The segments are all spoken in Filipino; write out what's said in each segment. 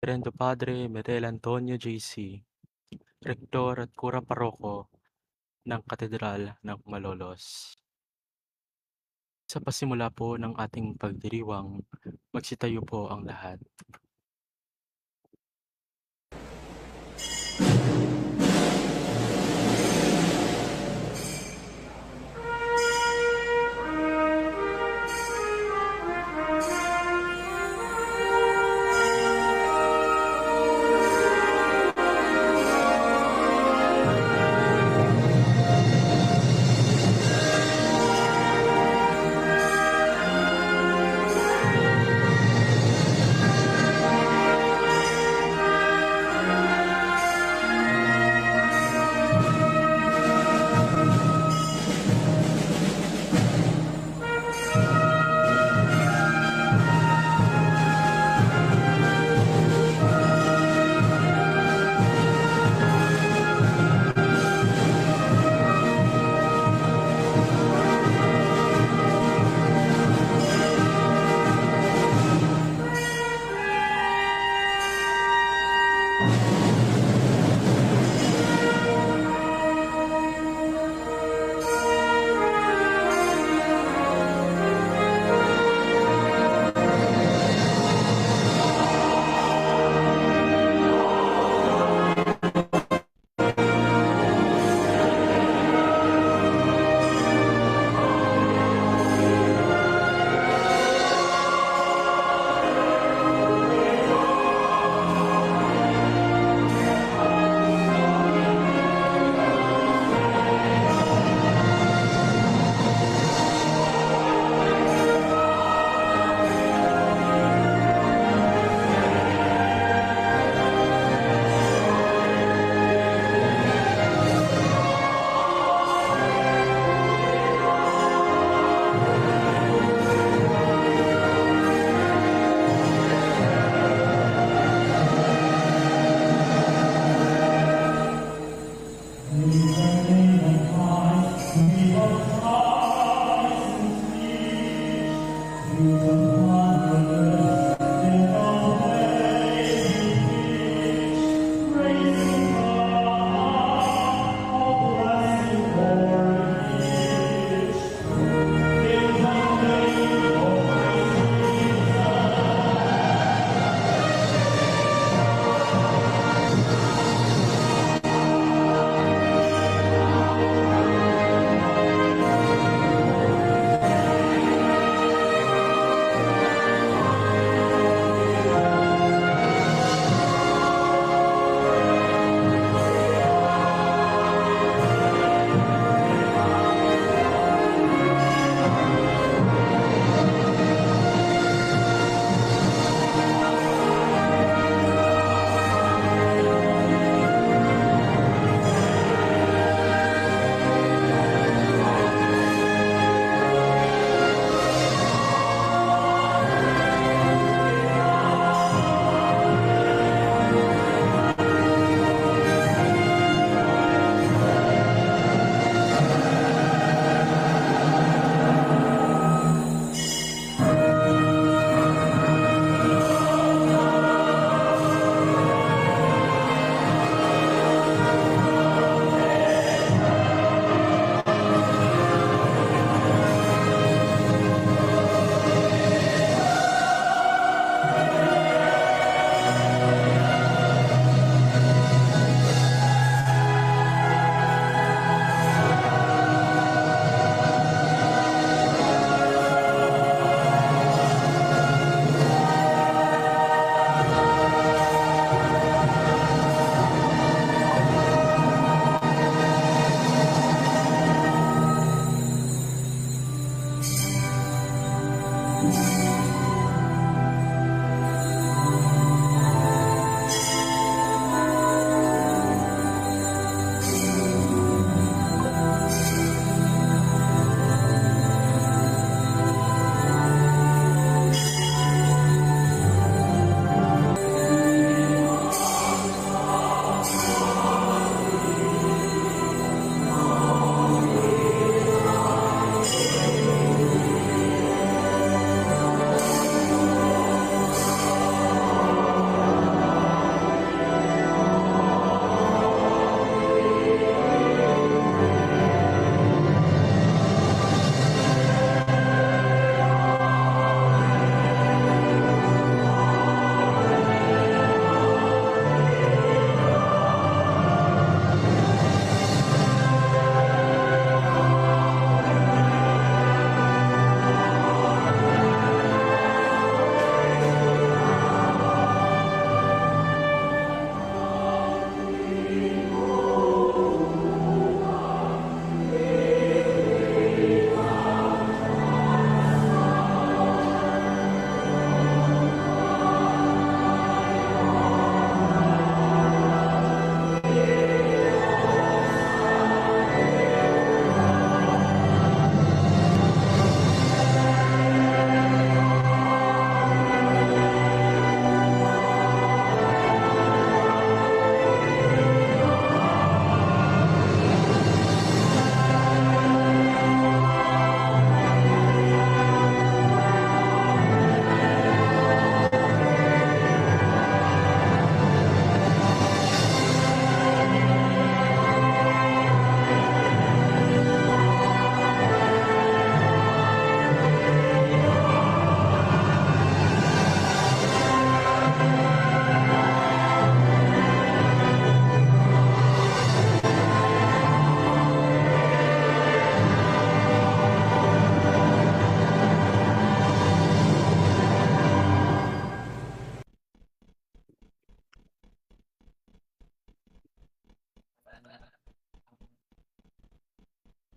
Reverendo Padre Medel Antonio J.C., Rektor at Kura Paroko ng Katedral ng Malolos. Sa pasimula po ng ating pagdiriwang, magsitayo po ang lahat.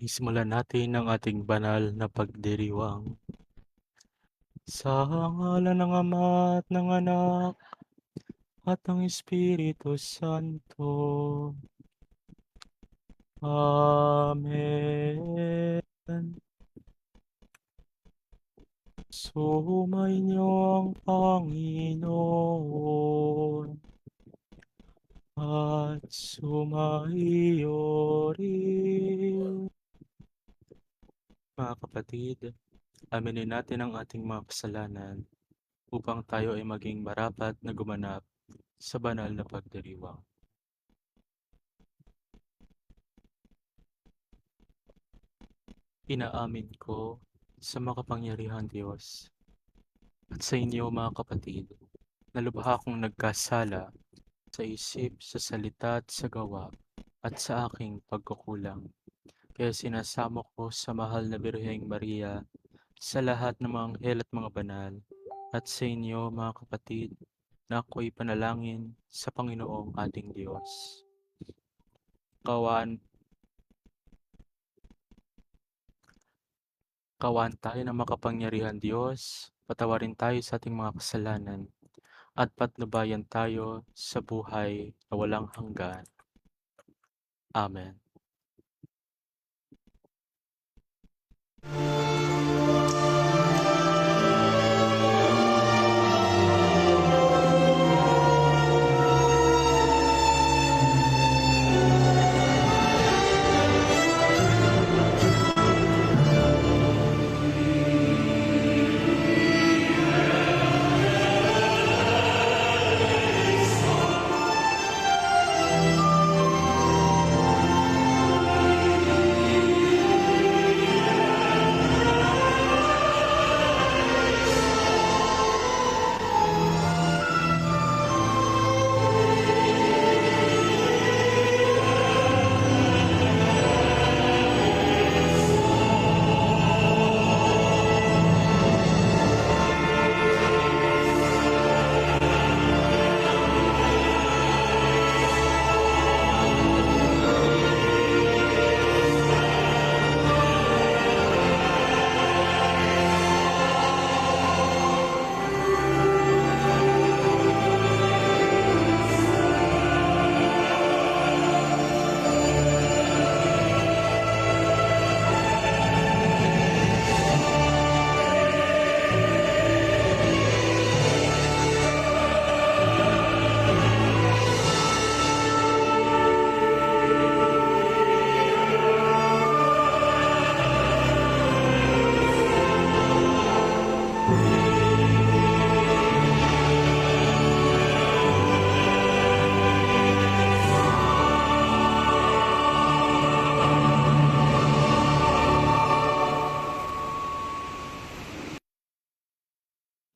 Simulan natin ang ating banal na pagdiriwang. Sa ngalan ng Ama at ng Anak at ng Espiritu Santo. Amen. Sumainyo ang Panginoon at sumaiyo rin. Mga kapatid, aminin natin ang ating mga kasalanan upang tayo ay maging marapat na gumanap sa banal na pagdiriwang. Inaamin ko sa makapangyarihang Diyos at sa inyo mga kapatid na lubha akong nagkasala sa isip, sa salita at sa gawa at sa aking pagkukulang. Kaya sinasamo ko sa mahal na Birheng Maria, sa lahat ng mga anghel at mga banal, at sa inyo mga kapatid na ako'y panalangin sa Panginoong ating Diyos. Kawaan tayo ng makapangyarihan Diyos, patawarin tayo sa ating mga kasalanan, at patnubayan tayo sa buhay na walang hanggan. Amen.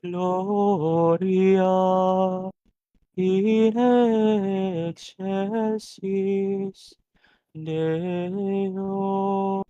Gloria in excelsis Deo.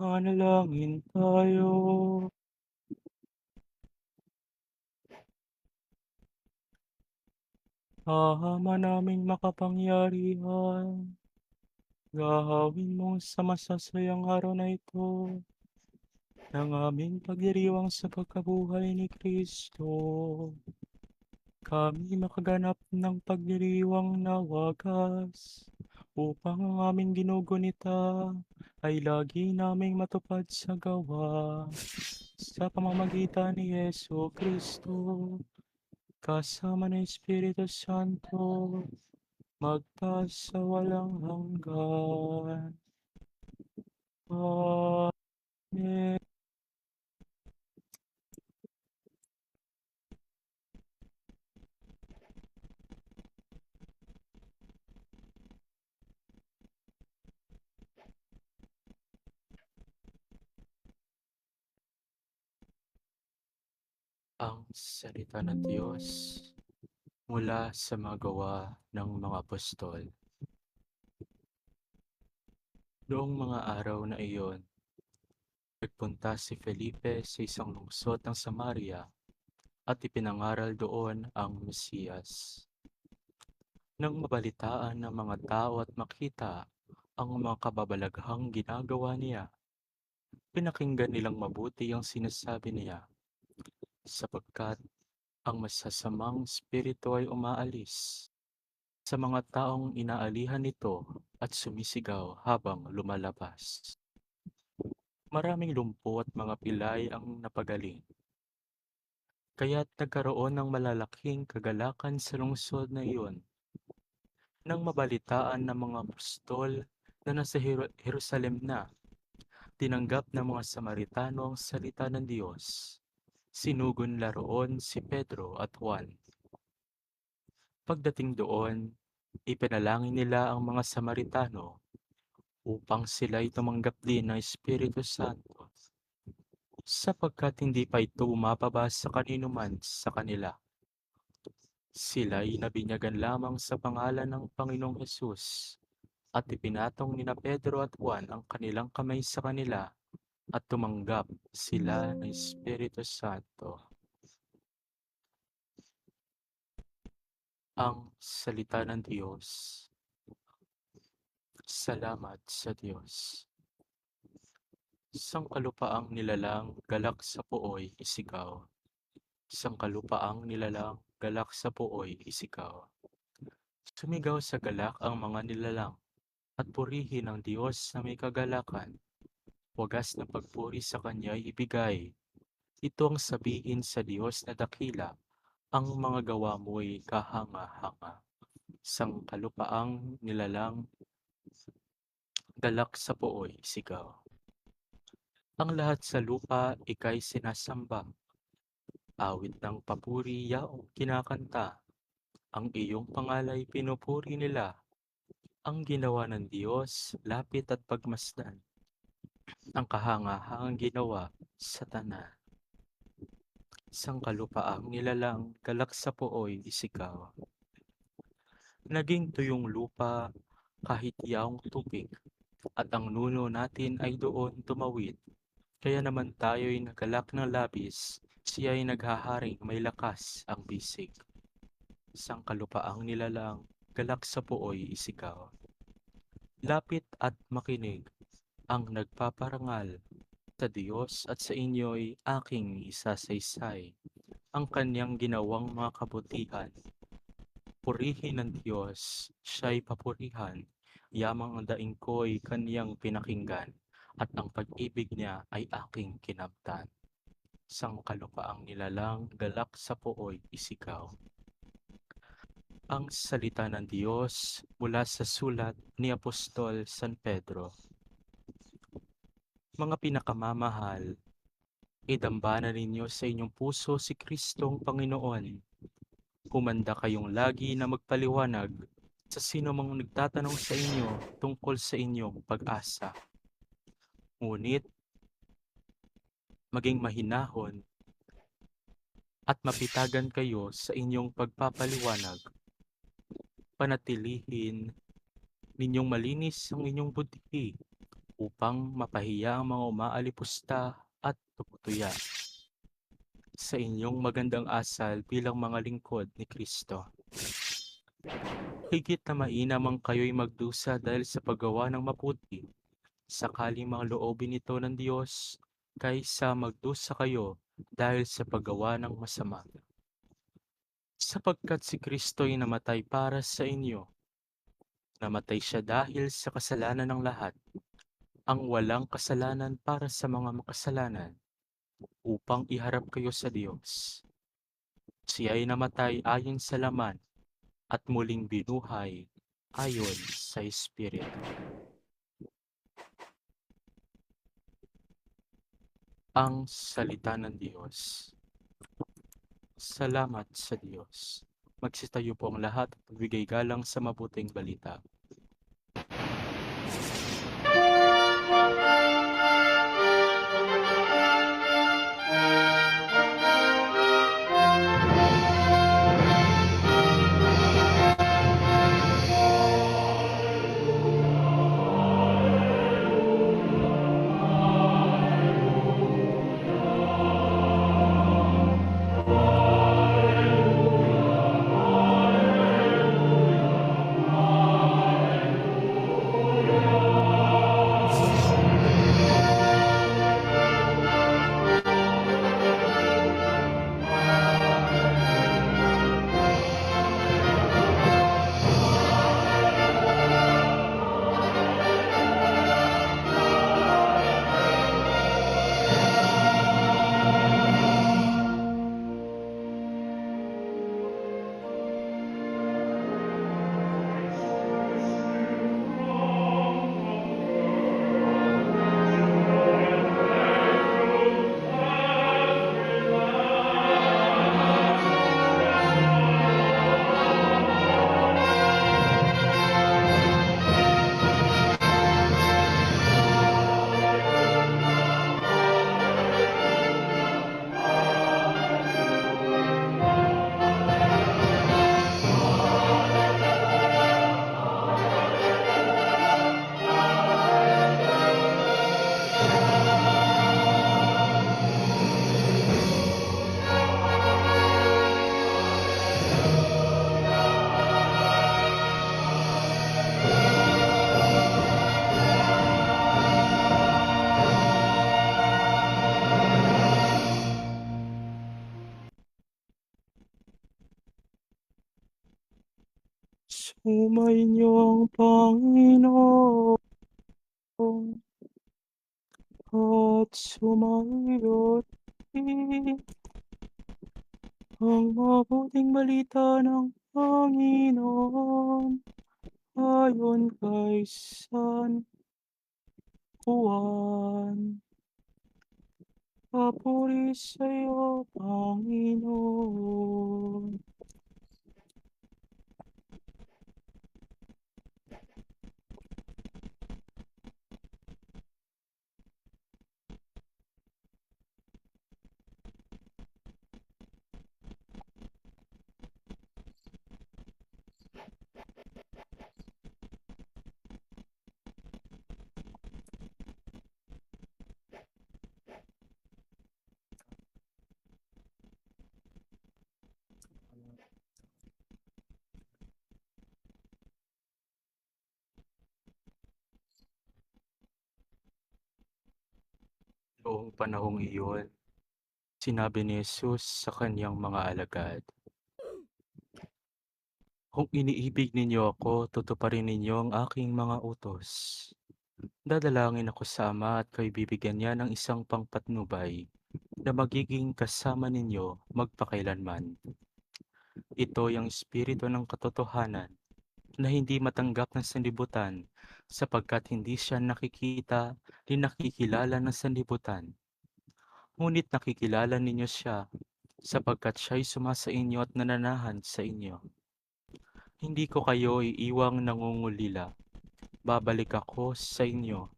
Manalangin tayo. Ama naming makapangyarihan, gawin mo sa masasayang araw na ito ng aming pagdiriwang sa pagkabuhay ni Kristo. Kami makaganap ng pagdiriwang na wagas, upang ang aming ginugunita ay lagi naming matupad sa gawa. Sa pamamagitan ni Yesu Kristo, kasama ng Espiritu Santo, magpa sa walang hanggan. Amen. Ang salita ng Diyos mula sa mga gawa ng mga apostol. Noong mga araw na iyon, nagpunta si Felipe sa isang lungsod ng Samaria at ipinangaral doon ang Mesiyas. Nang mabalitaan ng mga tao at makita ang mga kababalaghang ginagawa niya, pinakinggan nilang mabuti ang sinasabi niya, sapagkat ang masasamang espiritu ay umaalis sa mga taong inaalihan nito at sumisigaw habang lumalabas. Maraming lumpo at mga pilay ang napagaling, kaya't nagkaroon ng malalaking kagalakan sa lungsod na iyon. Nang mabalitaan ng mga apostol na nasa Jerusalem na, tinanggap ng mga Samaritano ang salita ng Diyos. Sinugon nila roon si Pedro at Juan. Pagdating doon, ipinalangin nila ang mga Samaritano upang sila'y tumanggap din ng Espiritu Santo, sapagkat hindi pa ito umababa sa kanino man sa kanila. Sila'y nabinyagan lamang sa pangalan ng Panginoong Hesus, at ipinatong nina Pedro at Juan ang kanilang kamay sa kanila at tumanggap sila ng Espiritu Santo. Ang salita ng Diyos. Salamat sa Diyos. Sangkalupaang nilalang galak sa pooy isigaw. Sangkalupaang nilalang galak sa pooy isigaw. Sumigaw sa galak ang mga nilalang at purihin ang Diyos na may kagalakan. Wagas na pagpuri sa Kanya ibigay. Ito ang sabihin sa Diyos na dakila, ang mga gawa mo'y kahanga-hanga. Sangkalupaang nilalang galak sa pooy sigaw. Ang lahat sa lupa ika'y sinasamba. Awit ng papuri yaong kinakanta. Ang iyong pangalay pinupuri nila. Ang ginawa ng Diyos, lapit at pagmasdan. Ang kahanga-hangang ginawa sa tanan. Sangkalupaang nilalang galak sa pooy isigaw. Naging tuyong lupa kahit yaong tubig, at ang nuno natin ay doon tumawid. Kaya naman tayo'y nagalak ng labis, siya'y naghaharing may lakas ang bisig. Sangkalupaang nilalang galak sa pooy isigaw. Lapit at makinig ang nagpaparangal sa Diyos at sa inyo'y aking isasaysay ang kanyang ginawang mga kabutihan. Purihin ng Diyos, siya'y papurihan, yamang ang daing ko'y kanyang pinakinggan, at ang pag-ibig niya ay aking kinabtan. Sangkalupaang nilalang galak sa pooy isigaw. Ang salita ng Diyos mula sa sulat ni Apostol San Pedro. Mga pinakamamahal, idambanan ninyo sa inyong puso si Kristong Panginoon. Humanda kayong lagi na magpaliwanag sa sino mang nagtatanong sa inyo tungkol sa inyong pag-asa. Ngunit, maging mahinahon at mapitagan kayo sa inyong pagpapaliwanag. Panatilihin ninyong malinis ang inyong budhi upang mapahiya ang mga umaalipusta at tumutuya sa inyong magandang asal bilang mga lingkod ni Kristo. Higit na mainam ang kayo'y magdusa dahil sa paggawa ng mabuti, sakaling mga loobin ito ng Diyos, kaysa magdusa kayo dahil sa paggawa ng masama. Sapagkat si Kristo'y namatay para sa inyo, namatay siya dahil sa kasalanan ng lahat, ang walang kasalanan para sa mga makasalanan, upang iharap kayo sa Diyos. Siya ay namatay ayon sa laman at muling binuhay ayon sa Espiritu. Ang salita ng Diyos. Salamat sa Diyos. Magsitayo po ang lahat at magbigay galang sa mabuting balita. Sumainyo ang Panginoon at sumainyo rin ang mabuting balita ng Panginoon ayon kay San Juan. Papuri sa iyo, Panginoon. Noong panahong iyon, sinabi ni Jesus sa kanyang mga alagad, "Kung iniibig ninyo ako, tutuparin ninyo ang aking mga utos. Dadalangin ako sa Ama at kayo'y bibigyan niya ng isang pangpatnubay na magiging kasama ninyo magpakailanman. Ito ang Espiritu ng katotohanan na hindi matanggap ng sanlibutan sapagkat hindi siya nakikita ni nakikilala ng sanlibutan. Ngunit nakikilala ninyo siya sapagkat siya'y sumasa inyo at nananahan sa inyo. Hindi ko kayo iiwang nangungulila. Babalik ako sa inyo.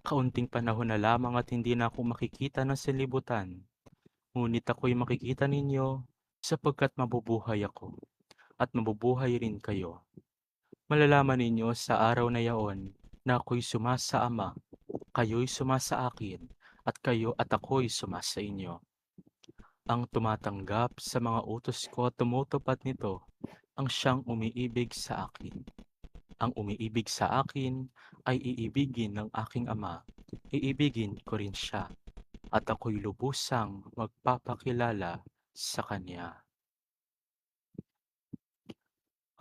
Kaunting panahon na lamang at hindi na ako makikita ng sanlibutan. Ngunit ako'y makikita ninyo sapagkat mabubuhay ako at mabubuhay rin kayo. Malalaman ninyo sa araw na yaon na ako'y sumasa Ama Kayo'y sumasa akin at kayo at ako'y sumasa inyo. Ang tumatanggap sa mga utos ko at tumutupad nito ang siyang umiibig sa akin. Ang umiibig sa akin ay iibigin ng aking Ama. Iibigin ko rin siya at ako'y lubusang magpapakilala sa kanya.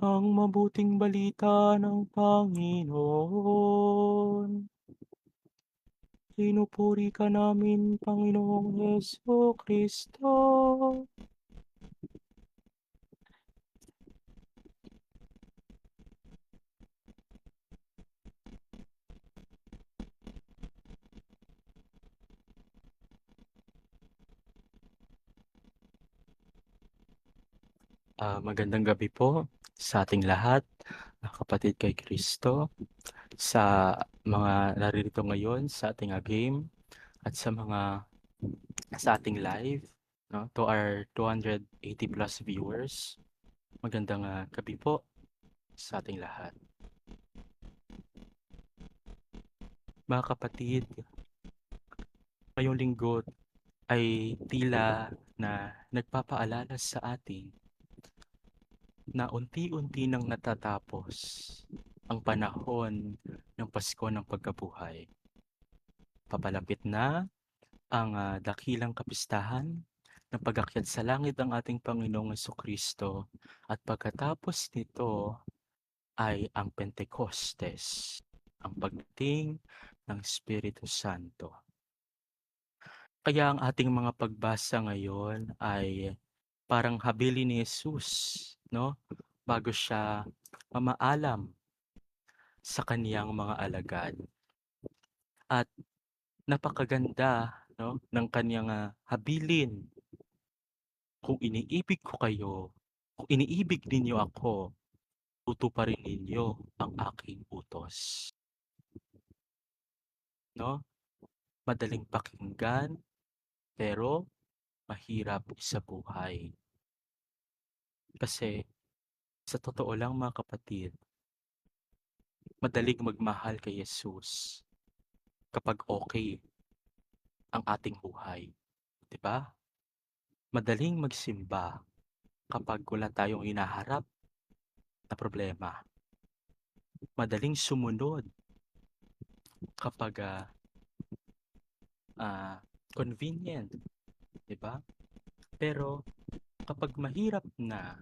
Ang mabuting balita ng Panginoon. Pinupuri ka namin, Panginoong Heso Kristo. Magandang gabi po sa ating lahat, kapatid kay Kristo, sa mga naririto ngayon sa ating game at sa ating live, no, to our 280 plus viewers. Magandang gabi po sa ating lahat. Mga kapatid, ngayong linggo ay tila na nagpapaalala sa atin na unti-unti nang natatapos ang panahon ng Pasko ng Pagkabuhay. Papalapit na ang dakilang kapistahan ng pag-akyat sa langit ng ating Panginoong Jesucristo at pagkatapos nito ay ang Pentecostes, ang pagdating ng Espiritu Santo. Kaya ang ating mga pagbasa ngayon ay parang habili ni Jesus, no? Bago siya mamaalam sa kaniyang mga alagad. At napakaganda, no, ng kaniyang habilin. Kung iniibig ko kayo, kung iniibig ninyo ako, tutuparin ninyo ang aking utos. No? Madaling pakinggan, pero mahirap isabuhay. Kasi sa totoo lang mga kapatid, madaling magmahal kay Jesus kapag okay ang ating buhay. 'Di ba? Madaling magsimba kapag wala tayong hinaharap na problema. Madaling sumunod kapag convenient, 'di ba? Pero kapag mahirap na,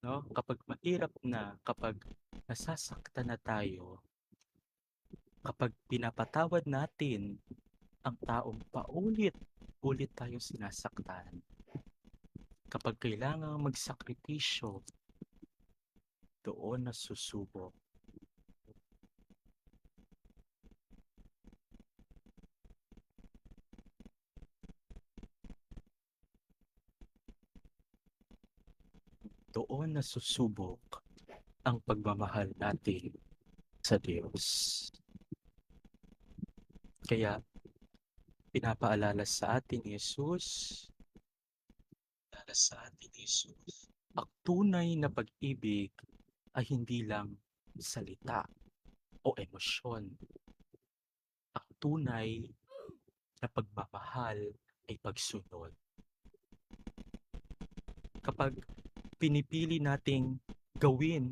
no? Kapag mahirap na, kapag nasasaktan na tayo, kapag pinapatawad natin ang taong paulit-ulit tayong sinasaktan, kapag kailangang magsakripisyo, doon nasusubok. Doon nasusubok ang pagmamahal natin sa Diyos. Kaya pinapaalala sa atin ni Jesus, ang tunay na pag-ibig ay hindi lang salita o emosyon. Ang tunay na pagmamahal ay pagsunod. Kapag pinipili nating gawin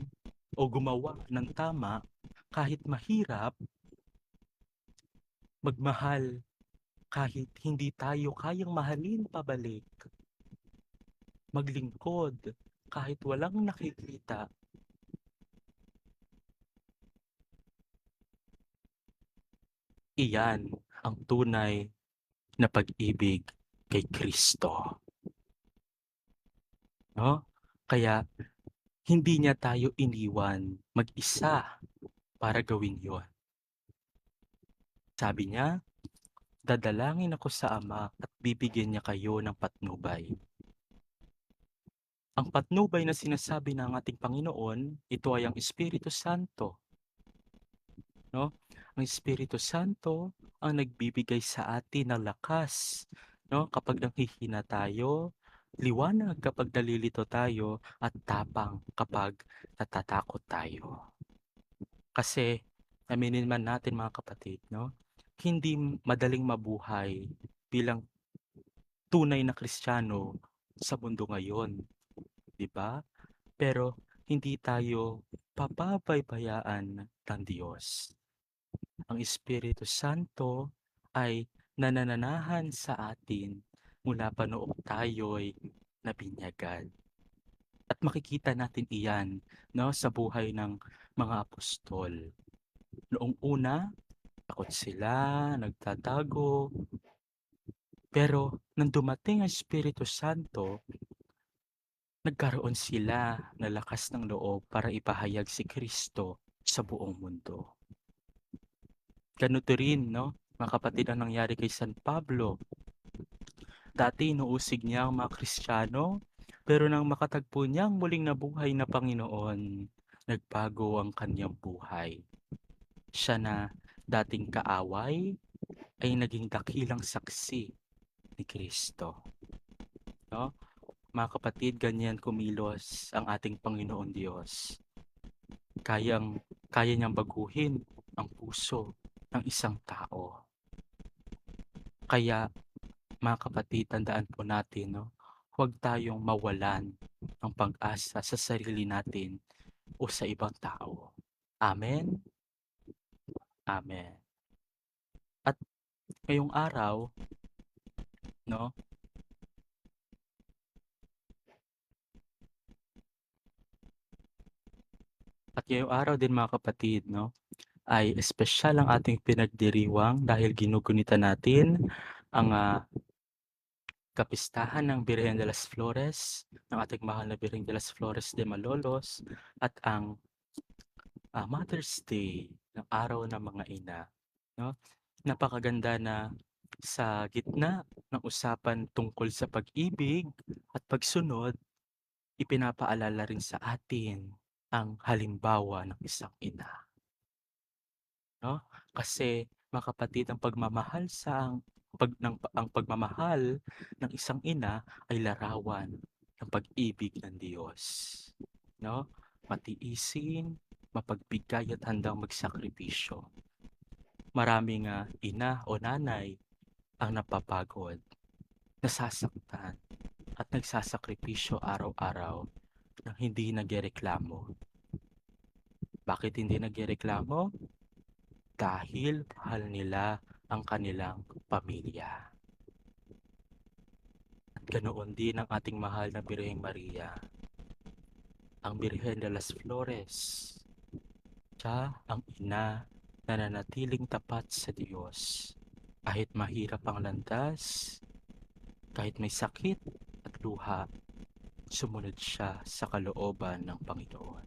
o gumawa ng tama, kahit mahirap, magmahal kahit hindi tayo kayang mahalin pabalik, maglingkod kahit walang nakikita, iyan ang tunay na pag-ibig kay Kristo. No? Kaya hindi niya tayo iniwan mag-isa para gawin yon. Sabi niya, dadalangin ako sa Ama at bibigyan niya kayo ng patnubay. Ang patnubay na sinasabi ng ating Panginoon, ito ay ang Espiritu Santo. No? Ang Espiritu Santo ang nagbibigay sa atin ng lakas, no? Kapag nanghihina tayo, liwanag kapag nalilito tayo, at tapang kapag natatakot tayo. Kasi Aminin man natin mga kapatid, no? Hindi madaling mabuhay bilang tunay na Kristiyano sa mundo ngayon, 'di ba? Pero hindi tayo papabaybayaan ng Diyos. Ang Espiritu Santo ay nanananahan sa atin mula pa noong tayo'y nabinyagan. At makikita natin iyan, no, sa buhay ng mga apostol. Noong una, takot sila, nagtatago, pero nang dumating ang Espiritu Santo, nagkaroon sila ng lakas ng loob para ipahayag si Kristo sa buong mundo. Ganito rin, no, mga kapatid, ang nangyari kay San Pablo. Dati inuusig niya ang mga Kristiyano, pero nang makatagpo niya ang muling nabuhay na Panginoon, nagbago ang kanyang buhay. Siya na dating kaaway ay naging dakilang saksi ni Kristo. No? Mga kapatid, ganyan kumilos ang ating Panginoon Diyos. Kaya niyang baguhin ang puso ng isang tao. Kaya mga kapatid, tandaan po natin, no? Huwag tayong mawalan ng pag-asa sa sarili natin o sa ibang tao. Amen? Amen. At ngayong araw, no? At ngayong araw din mga kapatid, no? Ay espesyal ang ating pinagdiriwang dahil ginugunita natin ang kapistahan ng Birhen de las Flores, ng ating mahal na Birhen de las Flores de Malolos, at ang Mother's Day, ng araw ng mga ina. No? Napakaganda na sa gitna ng usapan tungkol sa pag-ibig at pagsunod, ipinapaalala rin sa atin ang halimbawa ng isang ina. No? Kasi mga kapatid, ang pagmamahal ang pagmamahal ng isang ina ay larawan ng pag-ibig ng Diyos. No? Matiisin, mapagbigay at handang magsakripisyo. Maraming ina o nanay ang napapagod, nasasaktan, at nagsasakripisyo araw-araw nang hindi nagreklamo. Bakit hindi nagreklamo? Dahil mahal nila ang kanilang pamilya. At ganoon din ang ating mahal na Birheng Maria, ang Birhen de las Flores. Siya ang ina na nanatiling tapat sa Diyos. Kahit mahirap ang landas, kahit may sakit at luha, sumunod siya sa kalooban ng Panginoon.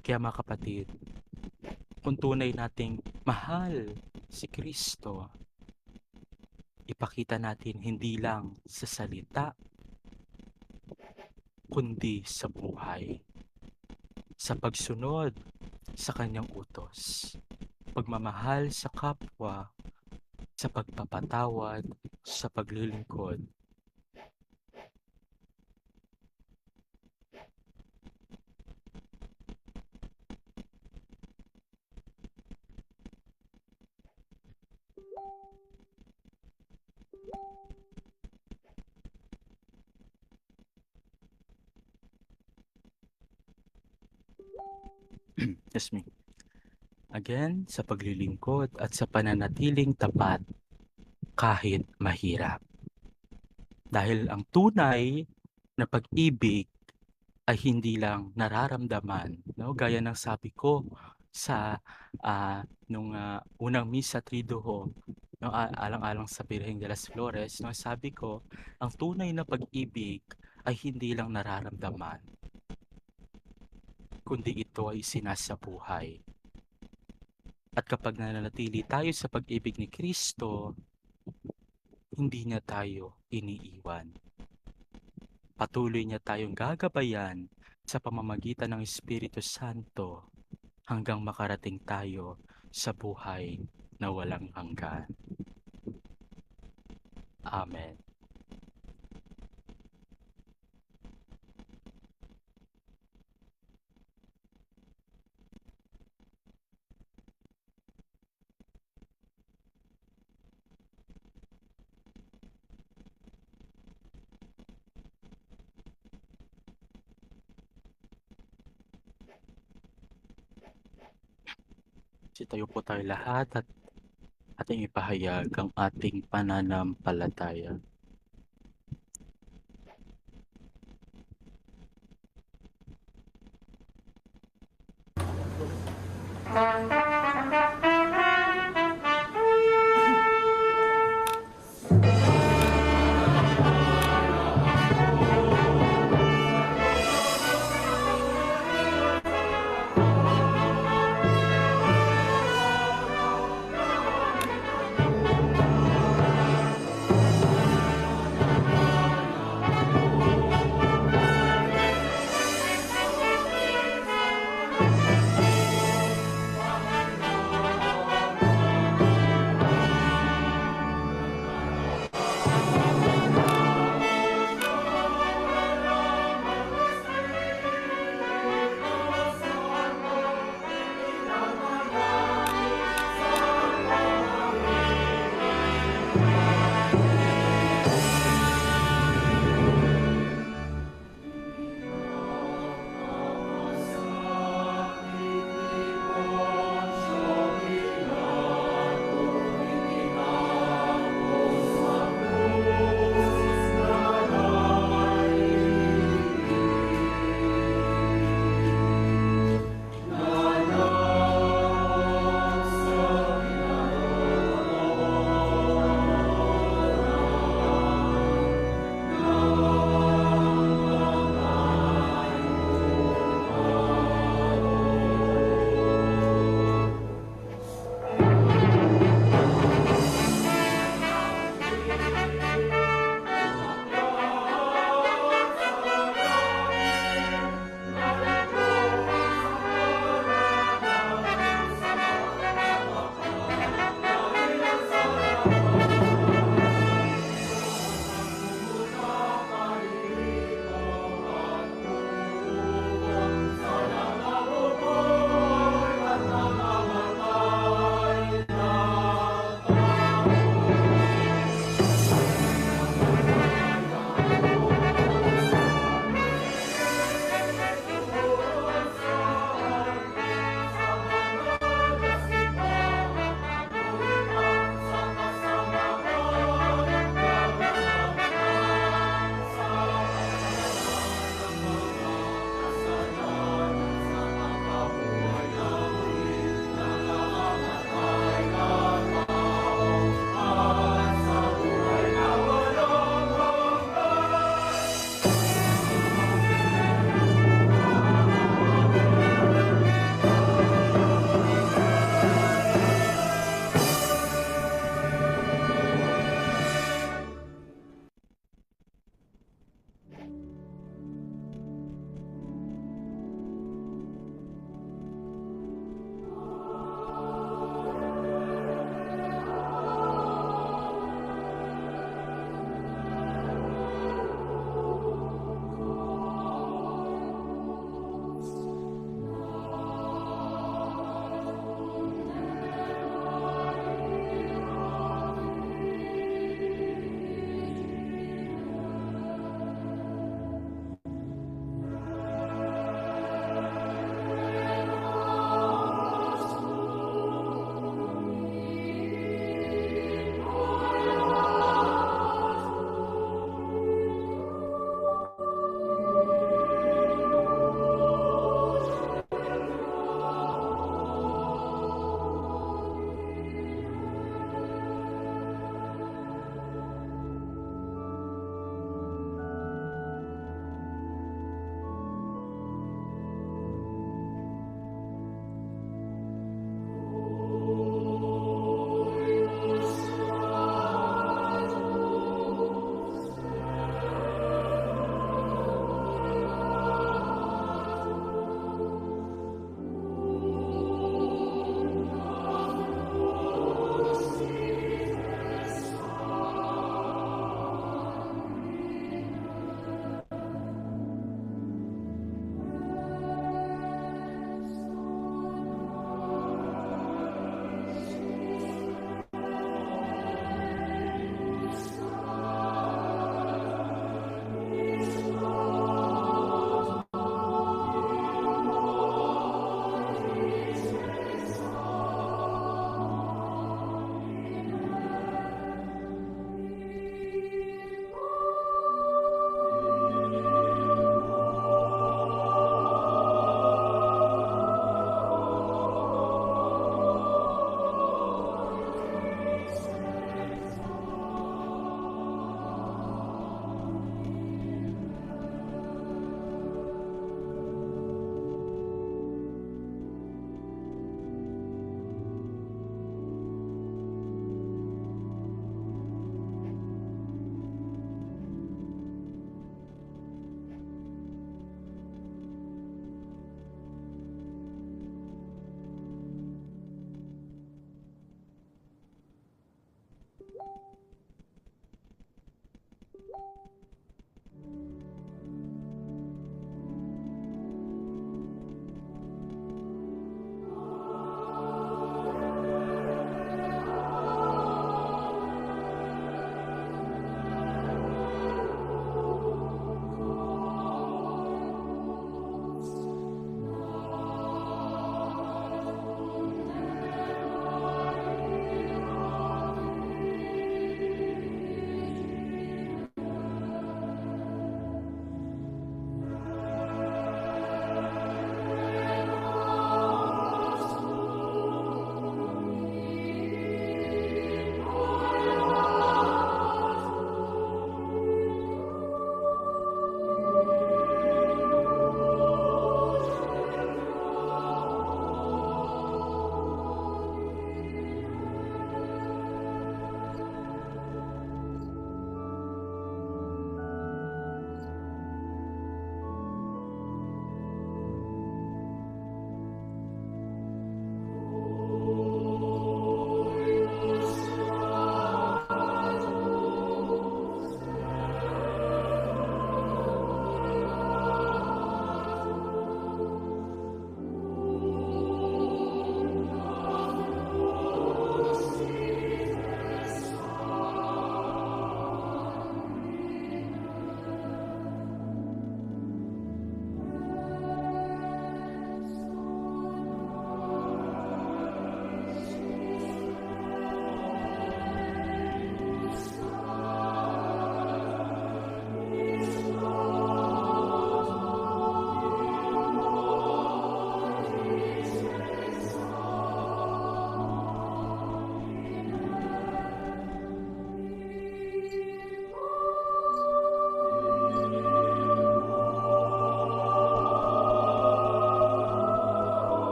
Kaya mga kapatid, kung tunay nating mahal si Kristo, ipakita natin hindi lang sa salita, kundi sa buhay. Sa pagsunod sa kanyang utos, pagmamahal sa kapwa, sa pagpapatawad, sa paglilingkod. Excuse me. Again, sa paglilingkod at sa pananatiling tapat kahit mahirap. Dahil ang tunay na pag-ibig ay hindi lang nararamdaman, no? Gaya ng sabi ko sa nung unang misa Triduo, no, alang-alang sa Birhen de las Flores, no, sabi ko, ang tunay na pag-ibig ay hindi lang nararamdaman, kundi ito ay sinasabuhay. At kapag nananatili tayo sa pag-ibig ni Kristo, hindi niya tayo iniiwan. Patuloy niya tayong gagabayan sa pamamagitan ng Espiritu Santo hanggang makarating tayo sa buhay na walang hanggan. Amen. Sitayo po tayo lahat at ating ipahayag ang ating pananampalataya.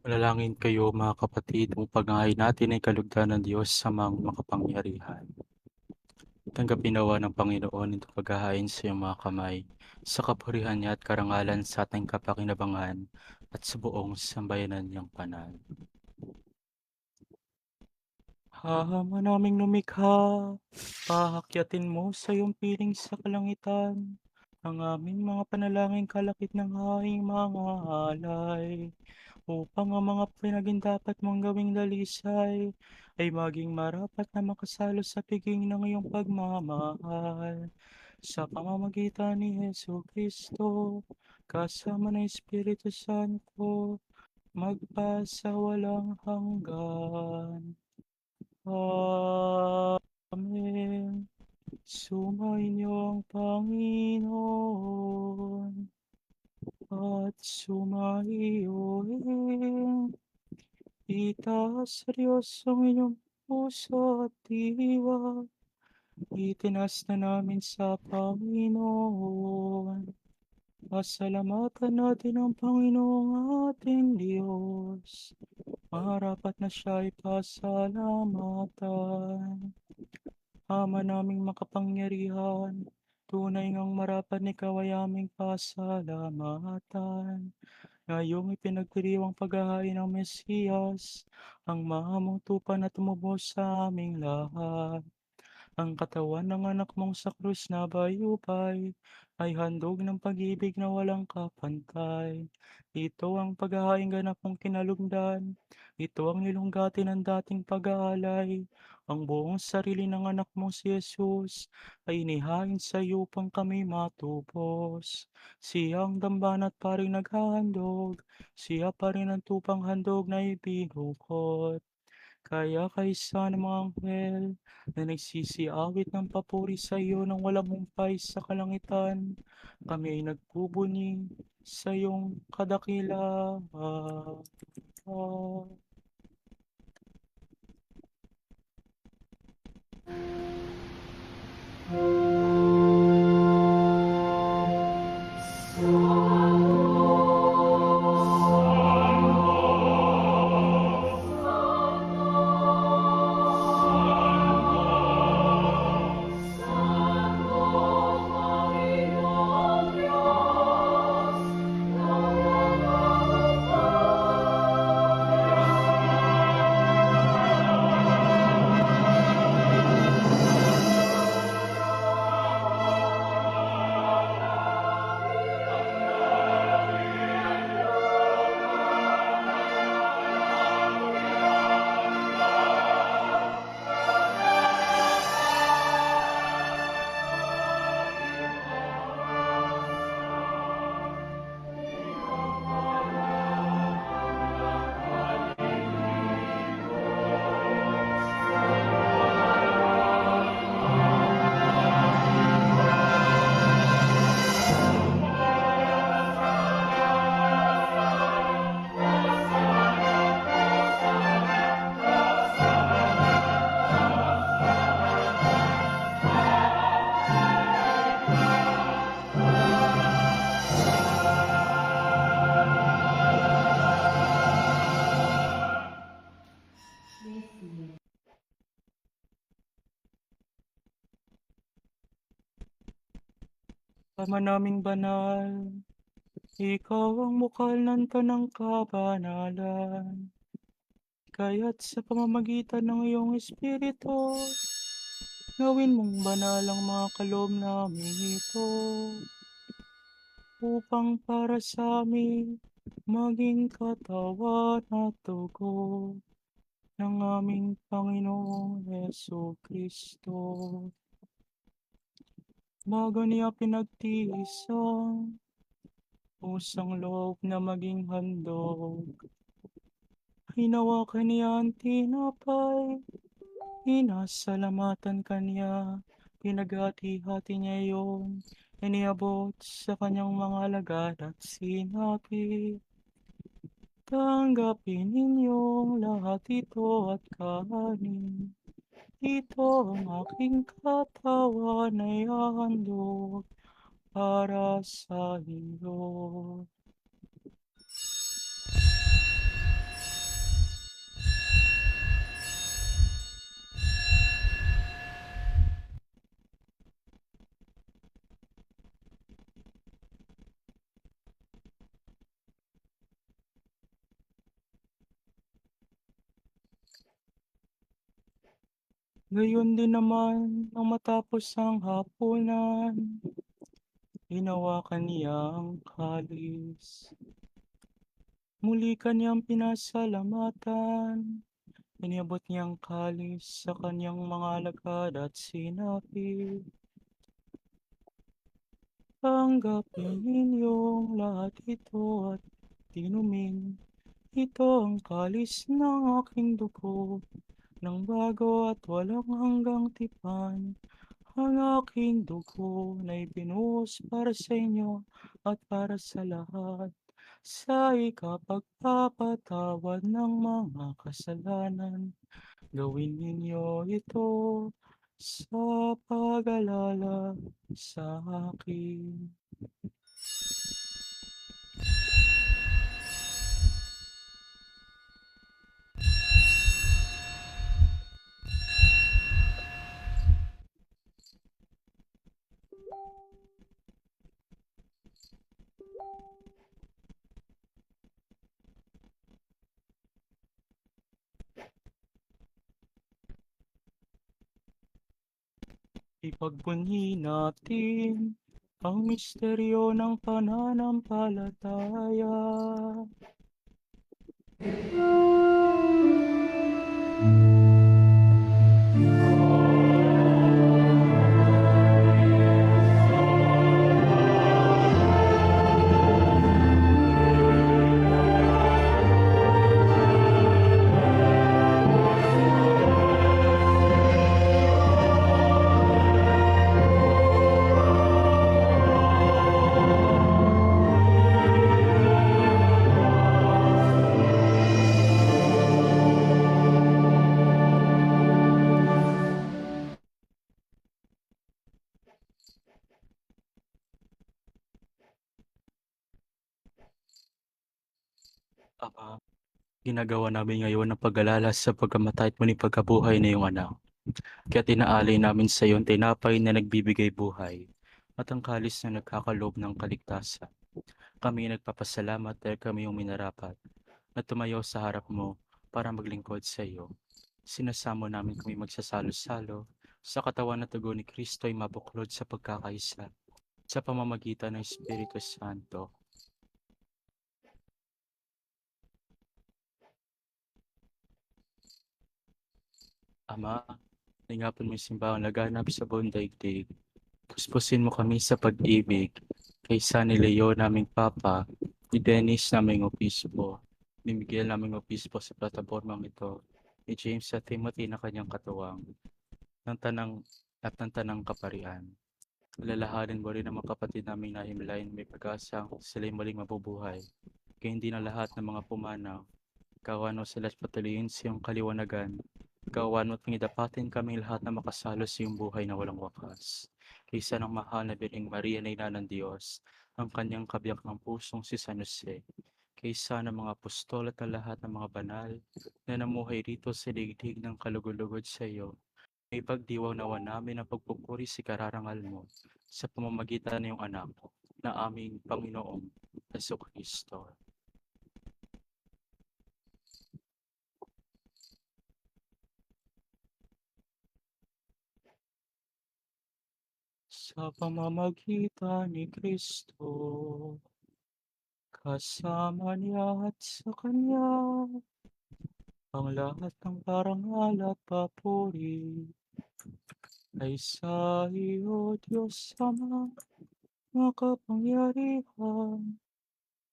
Manalangin kayo mga kapatid upang paghahain natin ay kalugdan ng Diyos sa mga makapangyarihan. Tanggapin nawa ng Panginoon itong paghahain sa iyong mga kamay, sa kapurihan niya at karangalan sa ating kapakinabangan at sa buong sambayanan niyang panal. Ama naming lumikha, pahakyatin mo sa iyong piling sa kalangitan, ang aming mga panalangin kalakip ng haing mga alay, upang ang mga pinagdapat mong gawing dalisay ay maging marapat na makasalo sa piging ng iyong pagmamahal. Sa pamamagitan ni Hesu Kristo, kasama ng Espiritu Santo, magpasawalang hanggan. Amen. Sumainyo ang Panginoon at sumaiyo rin. Itaas sa Diyos ang inyong puso at diwa. Itinas na namin sa Panginoon. Pasalamatan natin ang Panginoong ating Diyos. Marapat na siya ay pasalamatan. Ama naming makapangyarihan, tunay ngang marapat na ikaw ay aming pasalamatan. Ngayong ipinagdiriwang paghahain ng Mesiyas, ang mahamong tupa na tumubos sa aming lahat. Ang katawan ng anak mong sa krus na bayubay ay handog ng pag-ibig na walang kapantay. Ito ang paghahaing ganap mong kinalugdan. Ito ang nilunggati ng dating pag-aalay. Ang buong sarili ng anak mong si Jesus ay inihain sa iyo upang kami matupos. Siya ang dambana at paring naghahandog. Siya pa rin ang tupang handog na ibinukot. Kaya kaisa ng mga anghel na nagsisiawit ng papuri sa iyo ng walang humpay sa kalangitan, kami ay nagbubuni sa iyong kadakilaan. Ama naming banal, ikaw ang bukal ng tanang kabanalan. Kaya't sa pamamagitan ng iyong Espiritu, gawin mong banal ang mga kaloob namin ito, upang para sa amin maging katawan at dugo ng aming Panginoong Heso Kristo. Bago niya pinagtiis ang pusang loob na maging handog, hinawakan niya ang tinapay, inasalamatan kanya, pinaghati-hati niya iyon, iniabot sa kanyang mga alagad at sinabi, tanggapin ninyong lahat ito at kanin. Ito ang aking katawan ay hahandog para sa iyo. Gayon din naman nang matapos ang hapunan, hinawakan niya ang kalis. Muli kaniyang pinasalamatan, iniabot niyang kalis sa kaniyang mga alagad at sinabi, "Tanggapin ninyong lahat ito at inumin. Ito ang kalis ng aking dugo, ng bago at walang hanggang tipan. Ang aking dugo na ibinuhos para sa inyo at para sa lahat, sa ikapagpapatawad ng mga kasalanan. Gawin ninyo ito sa pag-alala sa akin." Ipagbunyi natin ang misteryo ng pananampalataya. Ama, ginagawa namin ngayon ang pag-alala sa pagkamatay at muling pagkabuhay na iyong anak. Kaya't inaalay namin sa iyo ang tinapay na nagbibigay buhay at ang kalis na nagkakaloob ng kaligtasan. Kami ay nagpapasalamat dahil kami yung minarapat na tumayo sa harap mo para maglingkod sa iyo. Sinasamo namin kami magsasalo-salo sa katawan at dugo ni Kristo ay mabuklod sa pagkakaisa sa pamamagitan ng Espiritu Santo. Ama, ingapon mo yung simbahang laganap sa buong daigdig. Puspusin mo kami sa pag-ibig kay San Leo naming Papa, ni Dennis naming Obispo, ni Miguel naming Obispo sa platapormang ito, ni James at Timothy na kanyang katuwang, ng tanang at ng tanang kaparian. Alalahanin mo rin ang mga kapatid naming nahimlay na may pag-asang sila'y muling mabubuhay. Kaya hindi na lahat ng mga pumanaw, kawan mo sila at patuloyin sa iyong kaliwanagan. Kawan mo't pangidapatin kaming lahat na makasalo sa iyong buhay na walang wakas. Kaysa ng mahal na Birheng Maria na ina ng Diyos, ang kanyang kabiyak ng pusong si San Jose. Kaysa ng mga apostol at ang lahat ng mga banal na namuhay rito sa digdig ng kalugod-lugod sa iyo. May pagdiwaw nawa namin ang pagpupuri sa kararangal mo sa pamamagitan ng iyong anak na aming Panginoong Jesucristo. Sa pamamagitan ni Kristo, kasama niya at sa Kanya, ang lahat ng parangal at papuri ay sa iyo, Diyos Ama, makapangyarihan,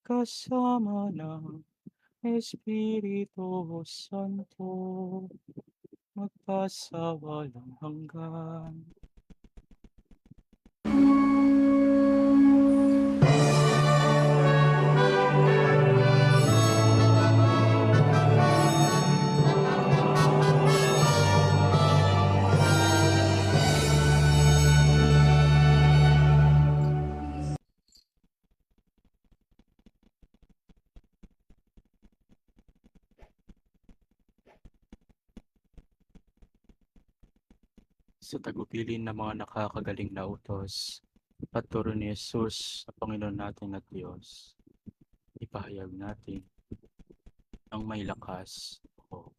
kasama ng Espiritu Santo, magpasawalang hanggan. Sa tagubilin ng mga nakakagaling na utos, paturo ni Jesus na Panginoon natin at Diyos, ipahayag natin ang may lakas. O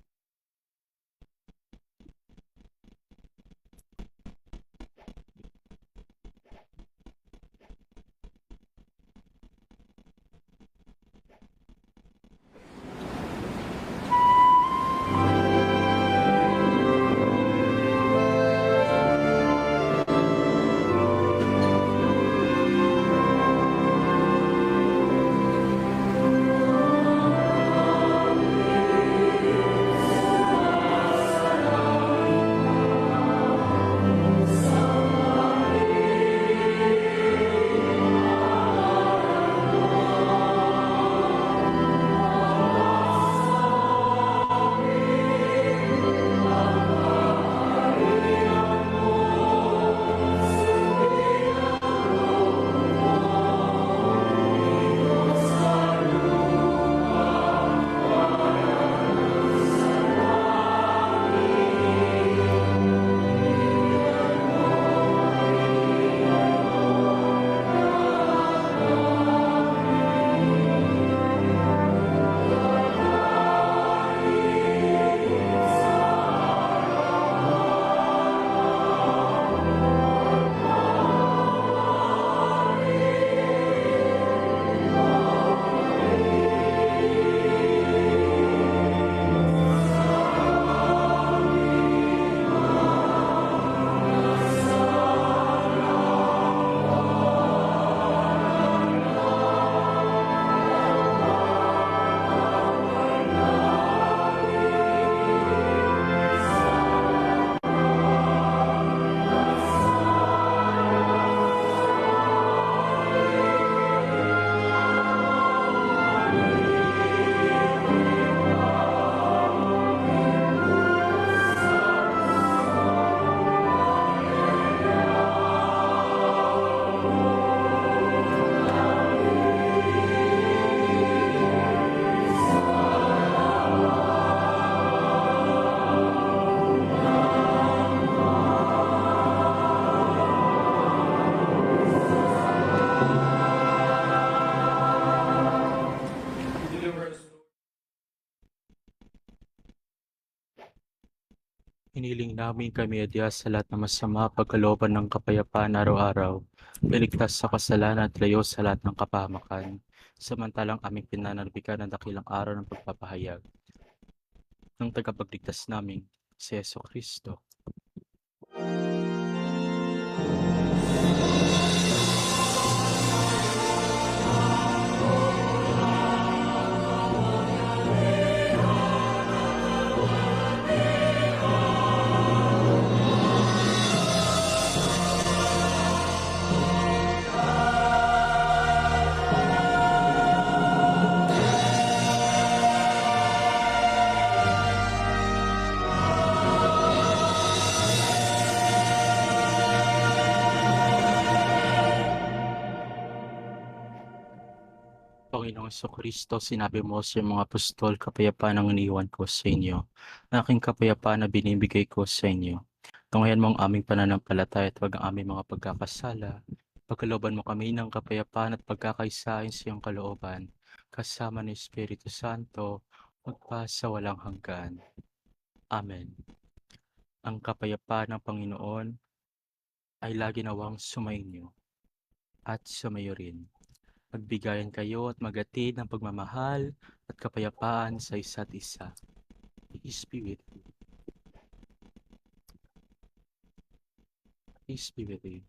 Hiniling namin kami adya sa lahat ng masama pagkalooban ng kapayapaan araw-araw, iligtas sa kasalanan at layo sa lahat ng kapahamakan, samantalang aming pinananabikan ng dakilang araw ng pagpapahayag ng tagapagligtas namin, si Yeso Kristo. Panginoong Kristo, sinabi mo sa mga apostol, kapayapaan ang iniwan ko sa inyo. Aking kapayapaan na binibigay ko sa inyo. Tunghayan mo ang aming pananampalataya at wag ang aming mga pagkakasala. Pagkalooban mo kami ng kapayapaan at pagkakaisahin sa iyong kalooban, kasama ni Espiritu Santo, magpa sa walang hanggan. Amen. Ang kapayapaan ng Panginoon ay lagi nawang sumainyo at sumayo rin. Magbigayan kayo at maghatid ng pagmamahal at kapayapaan sa isa't isa. Peace be with you. Peace be with you.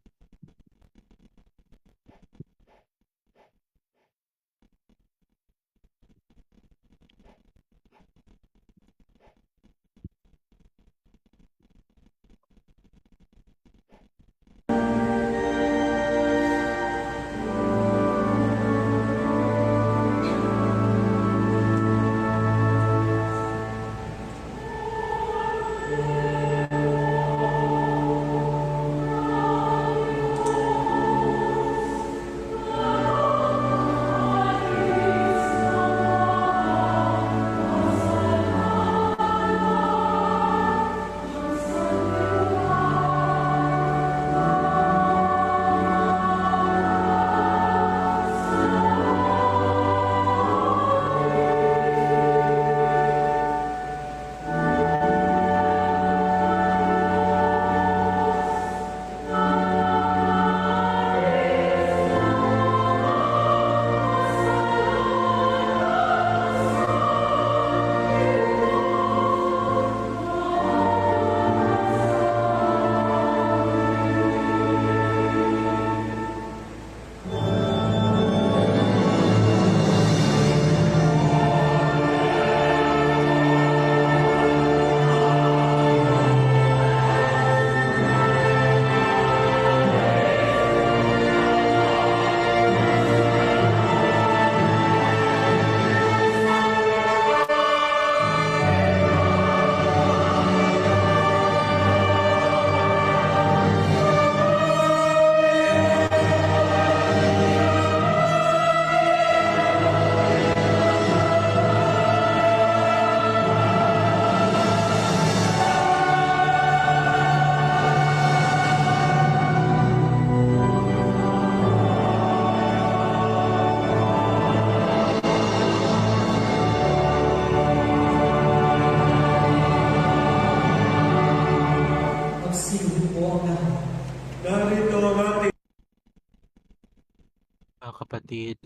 Mga kapatid,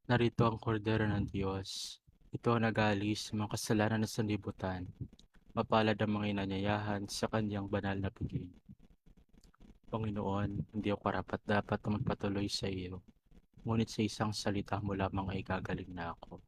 narito ang kordero ng Diyos. Ito ang nag-aalis sa mga kasalanan ng sanlibutan. Mapalad ang mga inanyayahan sa kanyang banal na piling. Panginoon, hindi ako karapat-dapat na magpatuloy sa iyo. Ngunit sa isang salita mo lamang ay gagaling na ako.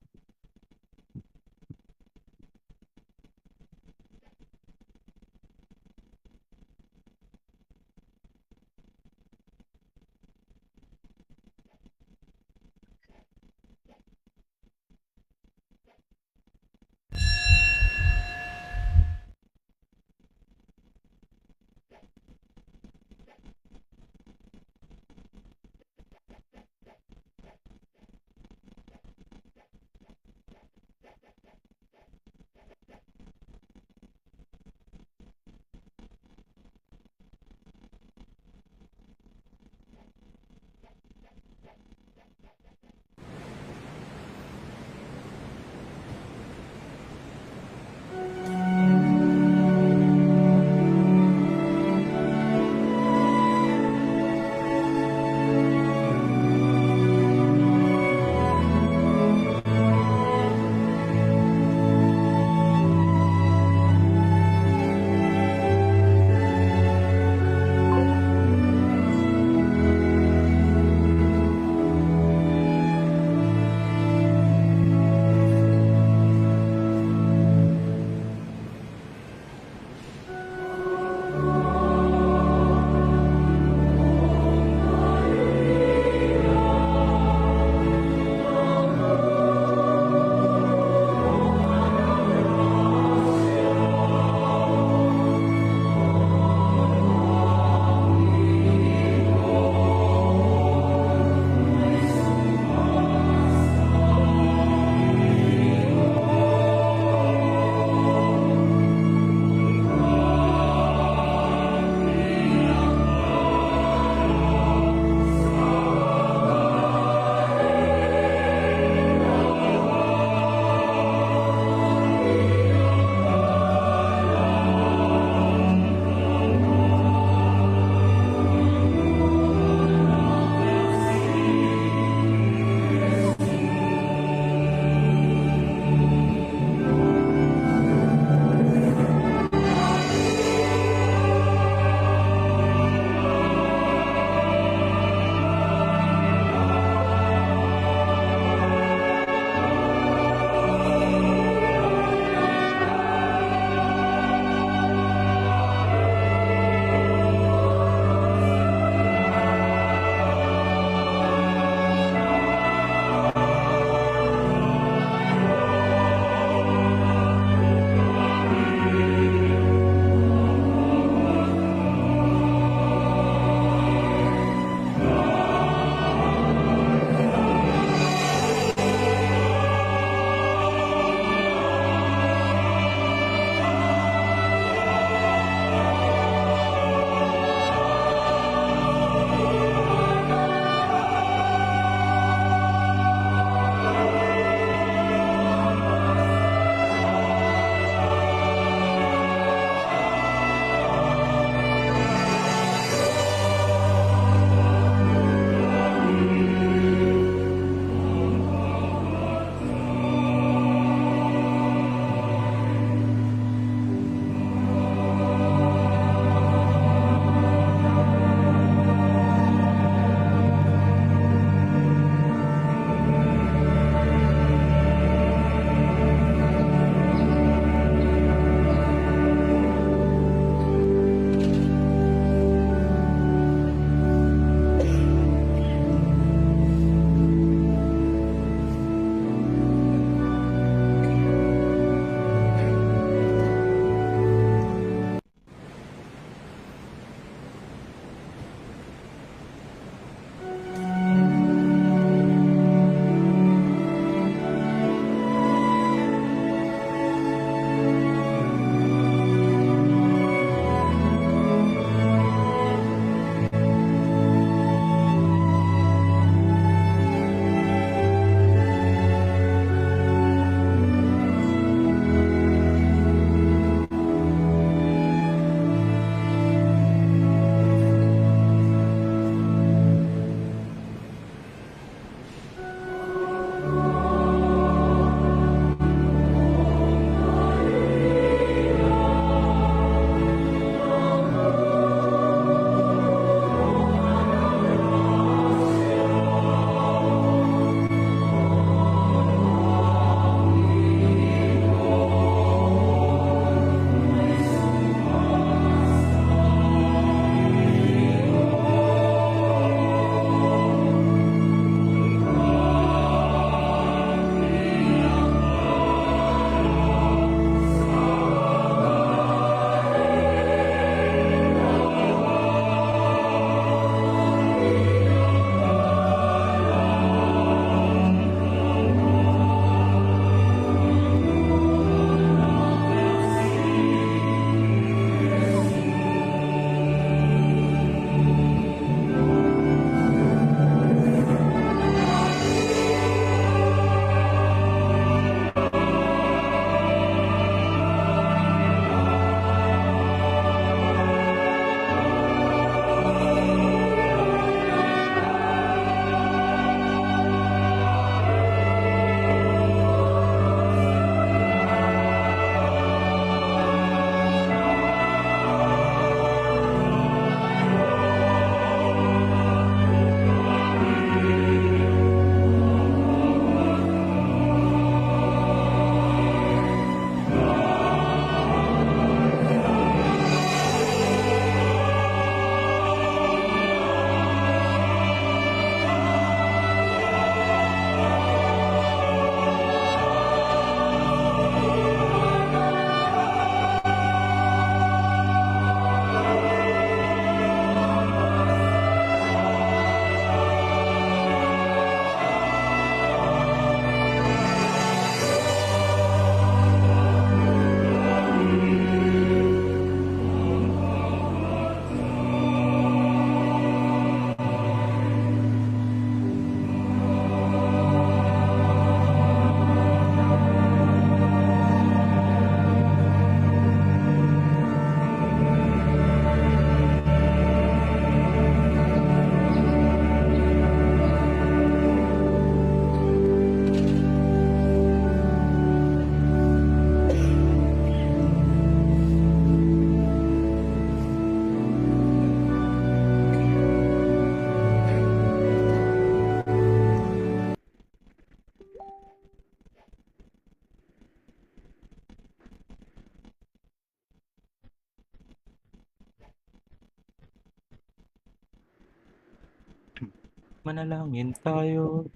Manalangin tayo.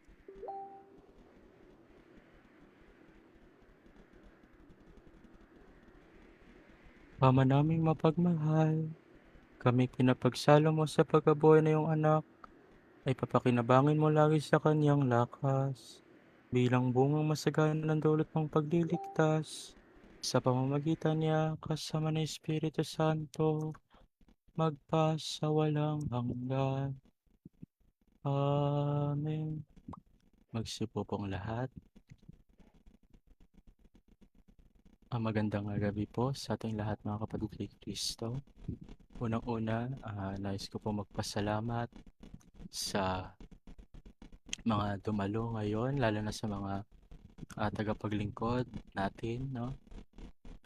Ama naming mapagmahal, kami pinapagsalo mo sa pagkabuhay na iyong anak, ay papakinabangin mo lagi sa kaniyang lakas, bilang bungang masagana ng dulot ng pagliligtas, sa pamamagitan niya kasama ng Espiritu Santo, magpa sa walang hanggan. Amen. Magsipo pong lahat. Magandang gabi po sa ating lahat mga kapatid kay Kristo. Unang-una, nais ko po magpasalamat sa mga dumalo ngayon, lalo na sa mga tagapaglingkod natin, no?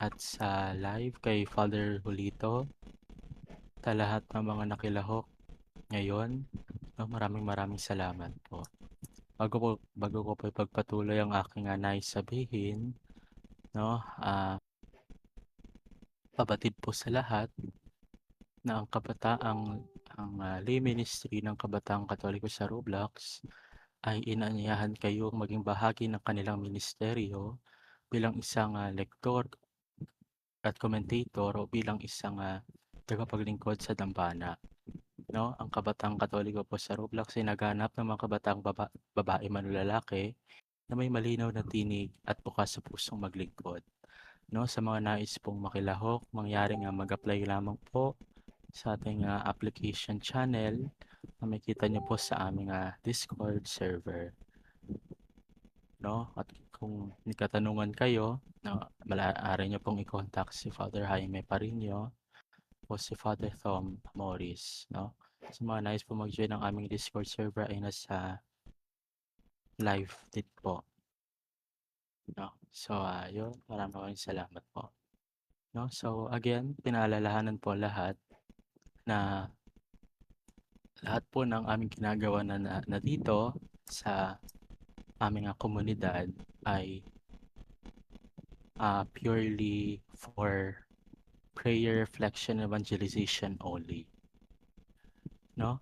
At sa live kay Father Julito, sa lahat ng mga nakilahok ngayon, no? Maraming salamat po. Bago ko po ipagpatuloy ang aking nais sabihin, no? Pabatid po sa lahat na ang lay ministry ng Kabataang Katoliko sa Roblox ay inaanyayahan kayong maging bahagi ng kanilang ministeryo bilang isang lektor at commentator o bilang isang tagapaglingkod sa dambana. No? Ang Kabataang Katoliko po sa Roblox ay naghanap ng mga kabataang babae man o lalaki na may malinaw na tinig at bukas sa pusong maglingkod. No? Sa mga nais pong makilahok, mangyaring mag-apply lamang po sa ating application channel na makita niyo po sa aming Discord server. No? At kung may katanungan kayo, no, maaari niyo pong i-contact si Father Jaime Parinio o si Father Tom Morris. No? Sa mga nais po mag-join ng aming Discord server ay nasa live din po. No? So, yun. Maraming salamat po. No? So, again, pinaalalahanan po lahat na lahat po ng aming ginagawa na dito sa aming komunidad ay purely for prayer, reflection, evangelization only. No?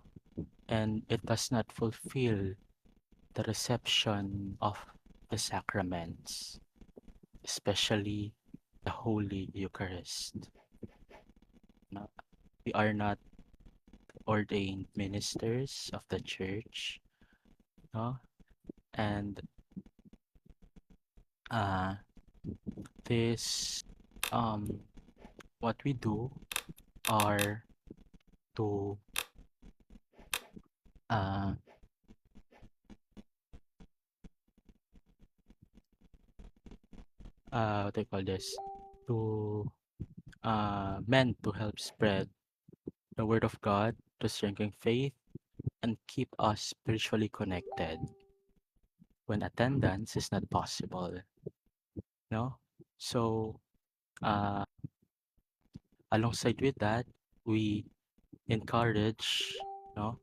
And it does not fulfill the reception of the sacraments, especially the Holy Eucharist. No? We are not ordained ministers of the church, no? And this what we do are to what do you call this, to meant to help spread the word of God, to strengthen faith and keep us spiritually connected when attendance is not possible. No? So alongside with that, we encourage, no,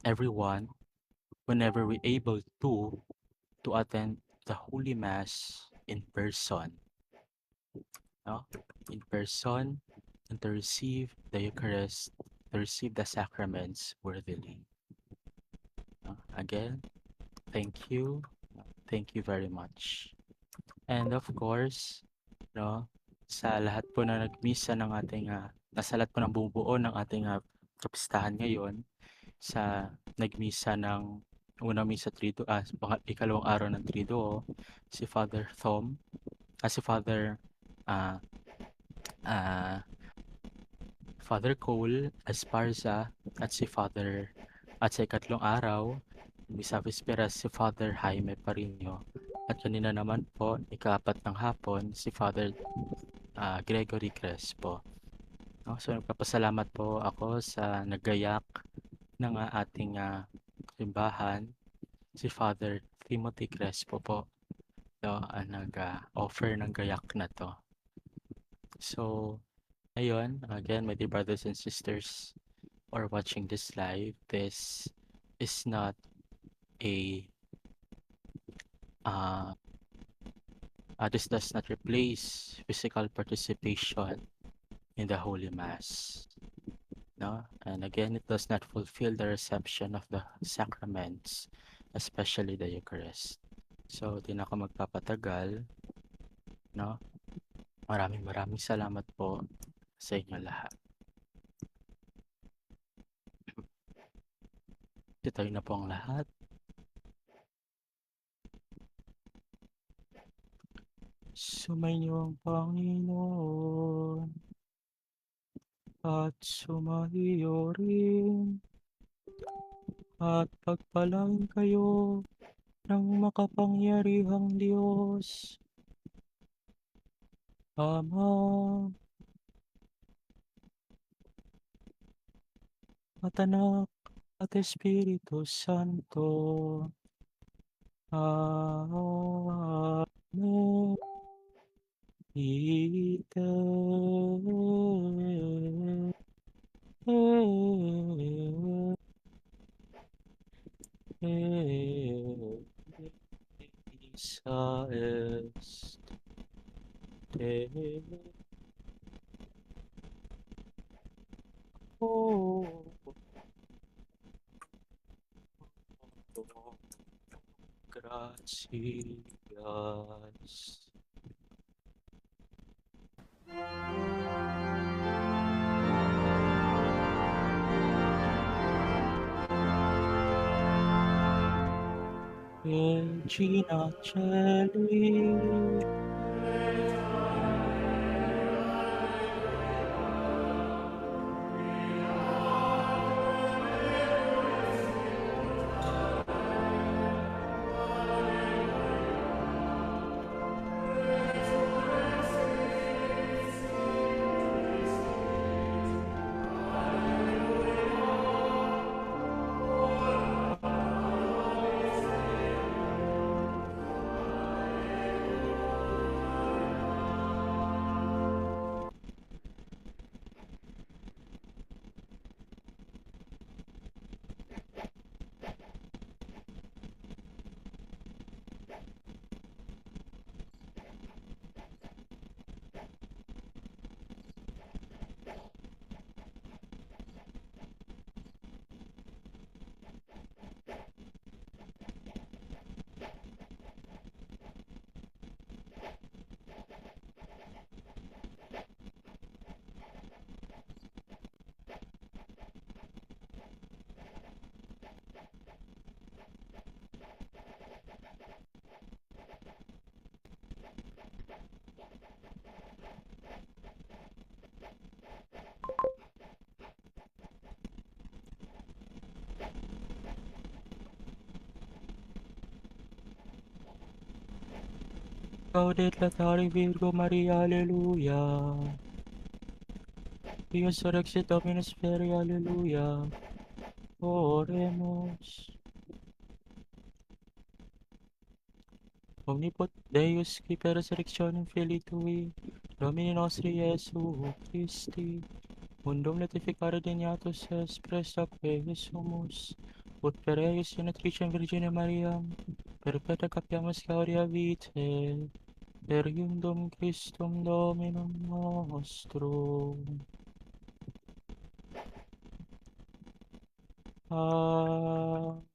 everyone whenever we're able to attend the Holy Mass in person, no? In person, and to receive the Eucharist, to receive the sacraments worthily. Again, thank you. Thank you very much. And of course, no, sa lahat po na nagmisa ng ating, sa lahat po ng bumubuo ng ating kapistahan ngayon, sa nagmisa ng unang misa Triduo, ikalawang araw ng Triduo, si Father Tom, si Father Father Cole Esparza at si Father at sa ikatlong araw, misa Vespera si Father Jaime Parinio. At kanina naman po, ikaapat ng hapon, si Father Gregory Crespo. No? So nagpapasalamat po ako sa naggayak ng ating simbahan, si Father Timothy Crespo po. So, nag-offer ng gayak na to. So, ayun, again, my dear brothers and sisters who are watching this live, this is not a this does not replace physical participation in the Holy Mass. no? And again, it does not fulfill the reception of the sacraments, especially the Eucharist. So, di na ako magpapatagal, no? Maraming salamat po sa inyo lahat. Tayo na po ang lahat. Sumainyo ang Panginoon at sumaiyo rin at pagpalain kayo ng makapangyarihang Diyos, Ama at Anak at Espiritu Santo. Amen. Ite. Misa est. Gracias. Regina Coeli. Gaudete Laetare Virgo Maria, Alleluia. Dios Rexit Dominus Feri, Alleluia. Oremus. Omnipot Deus qui per resurrectionem Filii Tui, Domini nostri Iesu Christi, mundum letificare dignatus es praestaque sumus, ut per eius Genetricem Virgine Mariam, perpetua capiamus gaudia vitae, per iundum Christum Dominum nostrum. Amen.